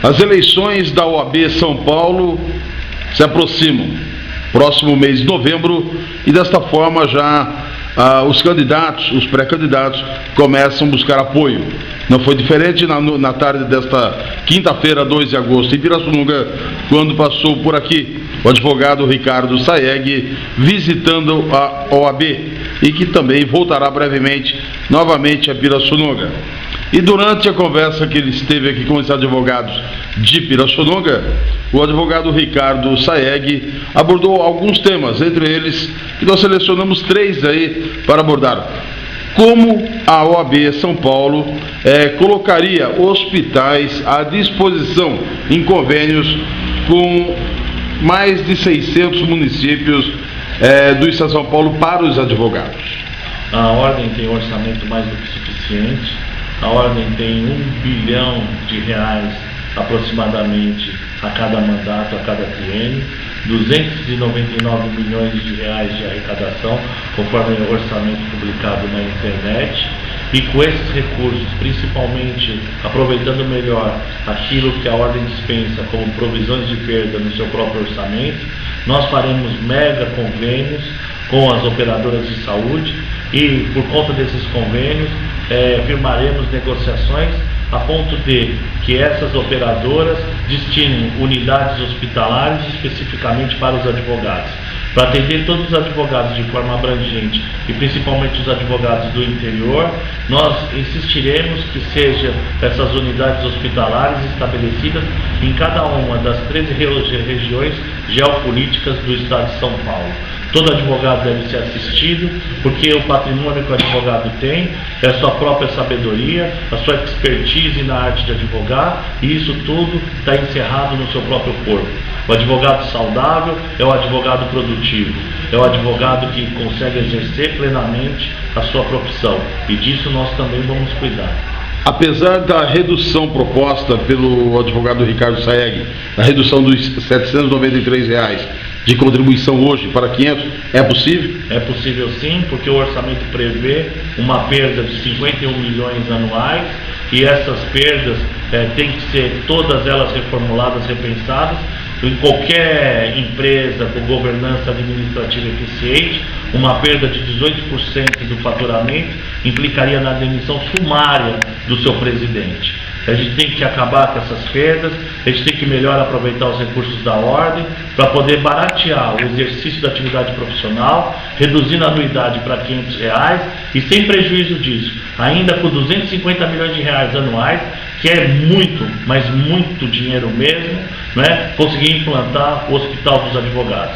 As eleições da OAB São Paulo se aproximam, próximo mês de novembro, e desta forma já os candidatos, os pré-candidatos, começam a buscar apoio. Não foi diferente na tarde desta quinta-feira, 2 de agosto, em Pirassununga, quando passou por aqui o advogado Ricardo Saeg visitando a OAB, e que também voltará brevemente novamente a Pirassununga. E durante a conversa que ele esteve aqui com os advogados de Pirassununga, o advogado Ricardo Saeg abordou alguns temas, entre eles que nós selecionamos 3 aí para abordar. Como a OAB São Paulo colocaria hospitais à disposição em convênios com mais de 600 municípios do Estado de São Paulo para os advogados. A Ordem tem um orçamento mais do que suficiente. A Ordem tem R$1 bilhão aproximadamente a cada mandato, a cada triênio, 299 milhões de reais de arrecadação, conforme o orçamento publicado na internet. E com esses recursos, principalmente aproveitando melhor aquilo que a Ordem dispensa como provisões de perda no seu próprio orçamento, nós faremos mega convênios com as operadoras de saúde e, por conta desses convênios, firmaremos negociações a ponto de que essas operadoras destinem unidades hospitalares especificamente para os advogados. Para atender todos os advogados de forma abrangente e principalmente os advogados do interior, nós insistiremos que sejam essas unidades hospitalares estabelecidas em cada uma das 13 regiões geopolíticas do estado de São Paulo. Todo advogado deve ser assistido, porque o patrimônio que o advogado tem é a sua própria sabedoria, a sua expertise na arte de advogar, e isso tudo está encerrado no seu próprio corpo. O advogado saudável é o advogado produtivo, é o advogado que consegue exercer plenamente a sua profissão, e disso nós também vamos cuidar. Apesar da redução proposta pelo advogado Ricardo Saeg, a redução dos R$ 793 de contribuição hoje para 500, é possível? É possível sim, porque o orçamento prevê uma perda de 51 milhões anuais, e essas perdas têm que ser todas elas reformuladas, repensadas. Em qualquer empresa com governança administrativa eficiente, uma perda de 18% do faturamento implicaria na demissão sumária do seu presidente. A gente tem que acabar com essas perdas, a gente tem que melhor aproveitar os recursos da Ordem para poder baratear o exercício da atividade profissional, reduzindo a anuidade para R$ 500 e sem prejuízo disso, ainda com 250 milhões de reais anuais, que é muito, mas muito dinheiro mesmo, né? Conseguir implantar o Hospital dos Advogados.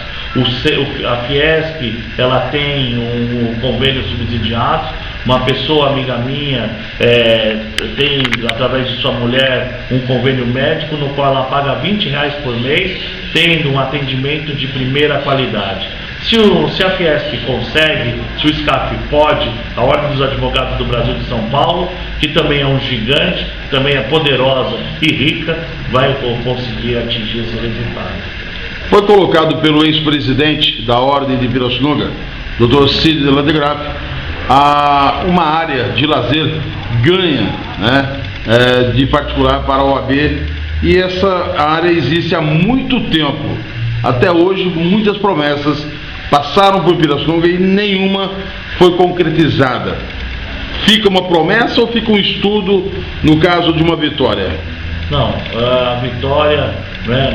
A Fiesp, ela tem um convênio subsidiado. Uma pessoa amiga minha tem, através de sua mulher, um convênio médico no qual ela paga R$ 20 por mês, tendo um atendimento de primeira qualidade. Se a Fiesp consegue, se o SCAF pode, a Ordem dos Advogados do Brasil de São Paulo, que também é um gigante, também é poderosa e rica, vai conseguir atingir esse resultado. Foi colocado pelo ex-presidente da Ordem de Pirassununga, Dr. Cid Landgraf, uma área de lazer ganha, de particular para a OAB, e essa área existe há muito tempo. Até hoje, muitas promessas passaram por Pirassununga e nenhuma foi concretizada. Fica uma promessa ou fica um estudo no caso de uma vitória? Não, a vitória,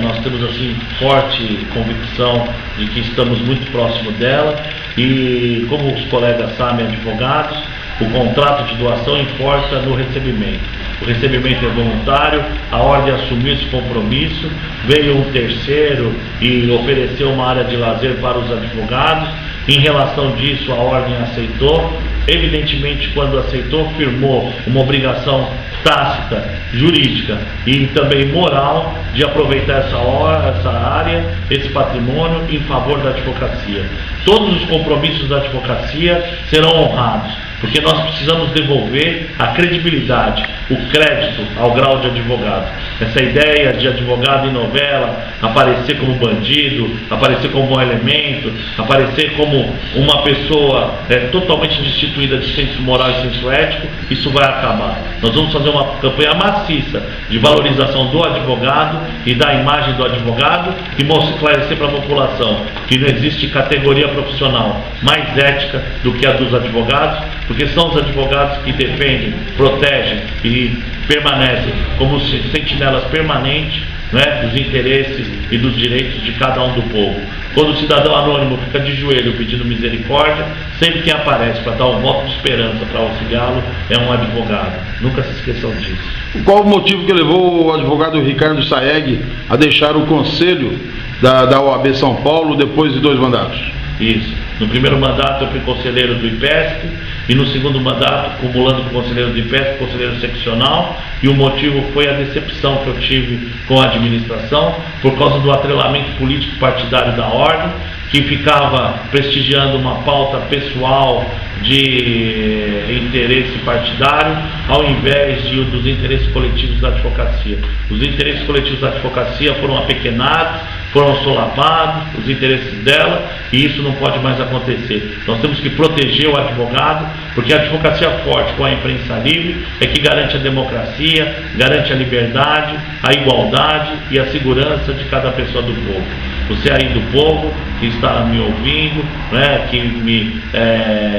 nós temos assim forte convicção de que estamos muito próximo dela, e como os colegas sabem, advogados, o contrato de doação importa no recebimento. O recebimento é voluntário, a Ordem assumiu esse compromisso, veio um terceiro e ofereceu uma área de lazer para os advogados. Em relação disso, a Ordem aceitou. Evidentemente, quando aceitou, firmou uma obrigação tácita, jurídica e também moral de aproveitar essa área, esse patrimônio em favor da advocacia. Todos os compromissos da advocacia serão honrados, porque nós precisamos devolver a credibilidade, o crédito ao grau de advogado. Essa ideia de advogado em novela, aparecer como bandido, aparecer como um elemento, aparecer como uma pessoa totalmente destituída de senso moral e senso ético, isso vai acabar. Nós vamos fazer uma campanha maciça de valorização do advogado e da imagem do advogado e esclarecer para a população que não existe categoria profissional mais ética do que a dos advogados, porque são os advogados que defendem, protegem e permanecem como sentinelas permanentes, né, dos interesses e dos direitos de cada um do povo. Quando o cidadão anônimo fica de joelho pedindo misericórdia, sempre quem aparece para dar um voto de esperança para auxiliá-lo é um advogado. Nunca se esqueçam disso. Qual o motivo que levou o advogado Ricardo Saeg a deixar o conselho da OAB São Paulo depois de 2 mandatos? Isso. No primeiro mandato eu fui conselheiro do IPESP e no segundo mandato, acumulando com o conselheiro do IPESP, conselheiro seccional, e o motivo foi a decepção que eu tive com a administração por causa do atrelamento político partidário da ordem, que ficava prestigiando uma pauta pessoal de interesse partidário ao invés dos interesses coletivos da advocacia. Os interesses coletivos da advocacia foram apequenados, foram solapados, os interesses dela, e isso não pode mais acontecer. Nós temos que proteger o advogado, porque a advocacia forte com a imprensa livre é que garante a democracia, garante a liberdade, a igualdade e a segurança de cada pessoa do povo. Você aí do povo que está me ouvindo, né, que me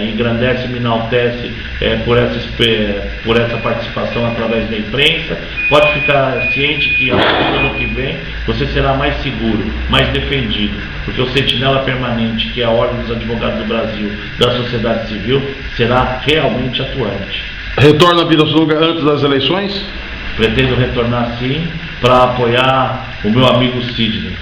engrandece, me enaltece por essa participação através da imprensa, pode ficar ciente que a partir do ano que vem você será mais seguro, mais defendido, porque o sentinela permanente, que é a Ordem dos Advogados do Brasil, da sociedade civil, será realmente atuante. Retorna a Pirassununga antes das eleições? Pretendo retornar sim, para apoiar o meu amigo Sidney.